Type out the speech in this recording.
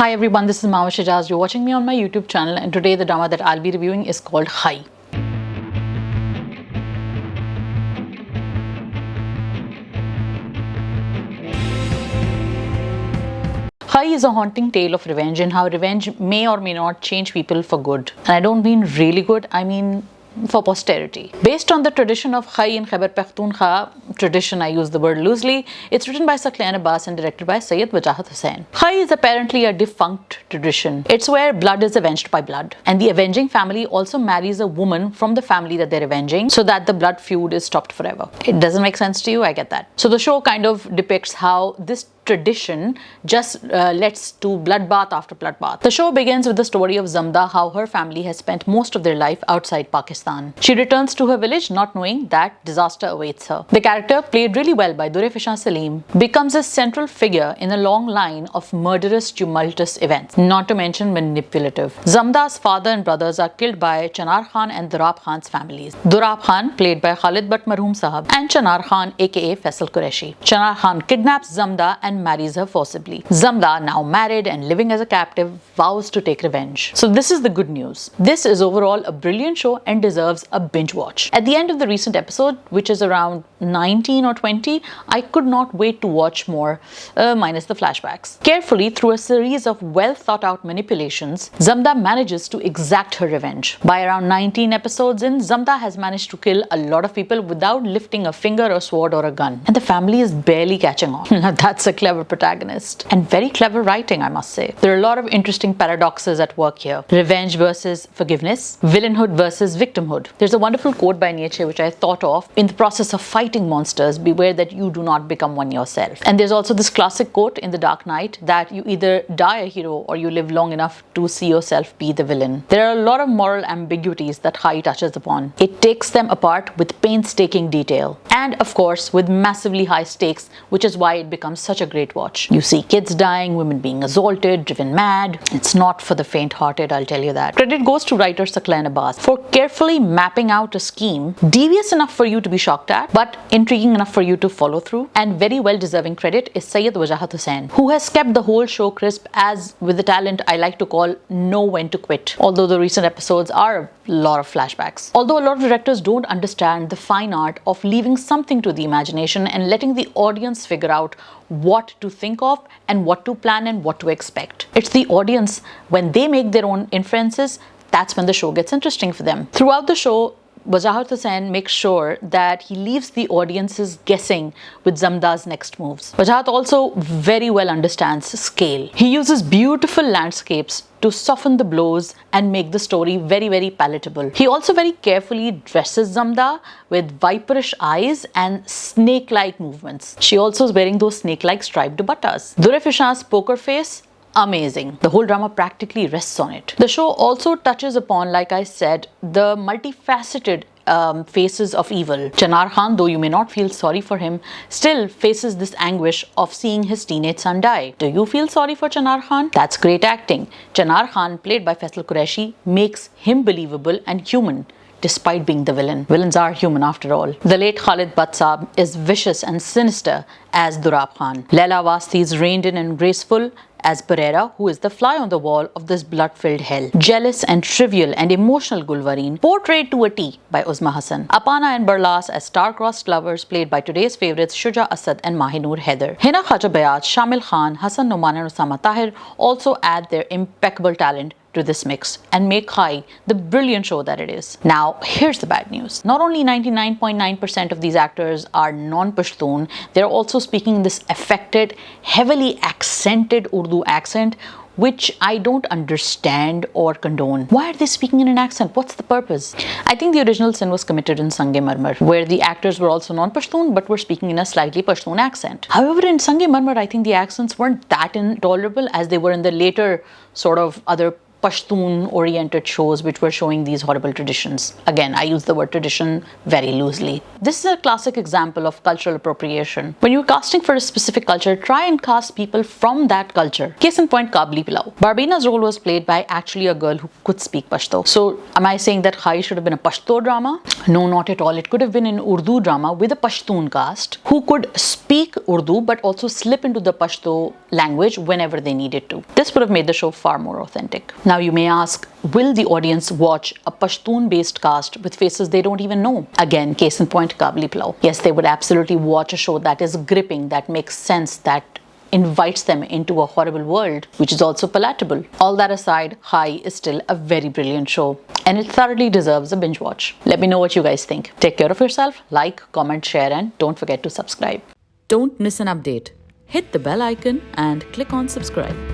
Hi everyone, this is Mahwash Ajaz. You're watching me on my YouTube channel, and today the drama that I'll be reviewing is called Khaie. Khaie is a haunting tale of revenge and how revenge may or may not change people for good. And I don't mean really good, I mean for posterity. Based on the tradition of Khaie in Khyber Pakhtunkhwa, tradition I use the word loosely, it's written by Screengrab Abbas and directed by Sayyid Wajahat Hussain. Khaie is apparently a defunct tradition. It's where blood is avenged by blood. And the avenging family also marries a woman from the family that they're avenging so that the blood feud is stopped forever. It doesn't make sense to you? I get that. So the show kind of depicts how this tradition just lets to bloodbath after bloodbath. The show begins with the story of Zamda, how her family has spent most of their life outside Pakistan. She returns to her village not knowing that disaster awaits her. The character, played really well by Durre Fishan Salim, becomes a central figure in a long line of murderous, tumultuous events, not to mention manipulative. Zamda's father and brothers are killed by Chanar Khan and Durab Khan's families. Durab Khan, played by Khalid Butt Marhoom Sahab, and Chanar Khan aka Faisal Qureshi. Chanar Khan kidnaps Zamda and marries her forcibly. Zamda, now married and living as a captive, vows to take revenge. So this is the good news. This is overall a brilliant show and deserves a binge watch. At the end of the recent episode, which is around 19 or 20, I could not wait to watch more, minus the flashbacks. Carefully, through a series of well thought out manipulations, Zamda manages to exact her revenge. By around 19 episodes in, Zamda has managed to kill a lot of people without lifting a finger, a sword or a gun. And the family is barely catching on. That's a clever protagonist. And very clever writing, I must say. There are a lot of interesting paradoxes at work here. Revenge versus forgiveness. Villainhood versus victimhood. There's a wonderful quote by Nietzsche which I thought of: in the process of fighting monsters, beware that you do not become one yourself. And there's also this classic quote in The Dark Knight that you either die a hero or you live long enough to see yourself be the villain. There are a lot of moral ambiguities that Khaie touches upon. It takes them apart with painstaking detail. And of course, with massively high stakes, which is why it becomes such a great watch. You see kids dying, women being assaulted, driven mad. It's not for the faint-hearted, I'll tell you that. Credit goes to writer Screengrab Abbas for carefully mapping out a scheme devious enough for you to be shocked at, but intriguing enough for you to follow through. And very well deserving credit is Sayyid Wajahat Hussain, who has kept the whole show crisp, as with the talent I like to call know when to quit. Although the recent episodes are a lot of flashbacks. Although a lot of directors don't understand the fine art of leaving something to the imagination and letting the audience figure out what to think of and what to plan and what to expect. It's the audience, when they make their own inferences, that's when the show gets interesting for them. Throughout the show, Wajahat Hussain makes sure that he leaves the audiences guessing with Zamda's next moves. Wajahat also very well understands scale. He uses beautiful landscapes to soften the blows and make the story very, very palatable. He also very carefully dresses Zamda with viperish eyes and snake-like movements. She also is wearing those snake-like striped dupattas. Durre Fishan's poker face, amazing. The whole drama practically rests on it. The show also touches upon, like I said, the multifaceted faces of evil. Chanar Khan, though you may not feel sorry for him, still faces this anguish of seeing his teenage son die. Do you feel sorry for Chanar Khan? That's great acting. Chanar Khan, played by Faisal Qureshi, makes him believable and human, despite being the villain. Villains are human after all. The late Khalid Butt Sahab is vicious and sinister as Durab Khan. Laila Wasti is reined in and graceful as Pereira, who is the fly on the wall of this blood-filled hell. Jealous and trivial and emotional Gulwareen, portrayed to a T by Uzma Hassan. Apana and Barlas as star-crossed lovers, played by today's favorites Shuja Asad and Mahinur Haider. Hina Khaja Bayat, Shamil Khan, Hassan Noman and Osama Tahir also add their impeccable talent to this mix and make Khaie the brilliant show that it is. Now, here's the bad news. Not only 99.9% of these actors are non-Pashtun, they're also speaking this affected, heavily accented Urdu accent, which I don't understand or condone. Why are they speaking in an accent? What's the purpose? I think the original sin was committed in Sange Marmar, where the actors were also non-Pashtun but were speaking in a slightly Pashtun accent. However, in Sange Marmar, I think the accents weren't that intolerable as they were in the later sort of other Pashtun-oriented shows which were showing these horrible traditions. Again, I use the word tradition very loosely. This is a classic example of cultural appropriation. When you're casting for a specific culture, try and cast people from that culture. Case in point, Kabli Pilau. Barbina's role was played by actually a girl who could speak Pashto. So, am I saying that Khaie should have been a Pashto drama? No, not at all. It could have been an Urdu drama with a Pashtun cast who could speak Urdu but also slip into the Pashto language whenever they needed to. This would have made the show far more authentic. Now you may ask, will the audience watch a Pashtun-based cast with faces they don't even know? Again, case in point, Kabli Pulao. Yes, they would absolutely watch a show that is gripping, that makes sense, that invites them into a horrible world, which is also palatable. All that aside, Khaie is still a very brilliant show, and it thoroughly deserves a binge watch. Let me know what you guys think. Take care of yourself, like, comment, share, and don't forget to subscribe. Don't miss an update. Hit the bell icon and click on subscribe.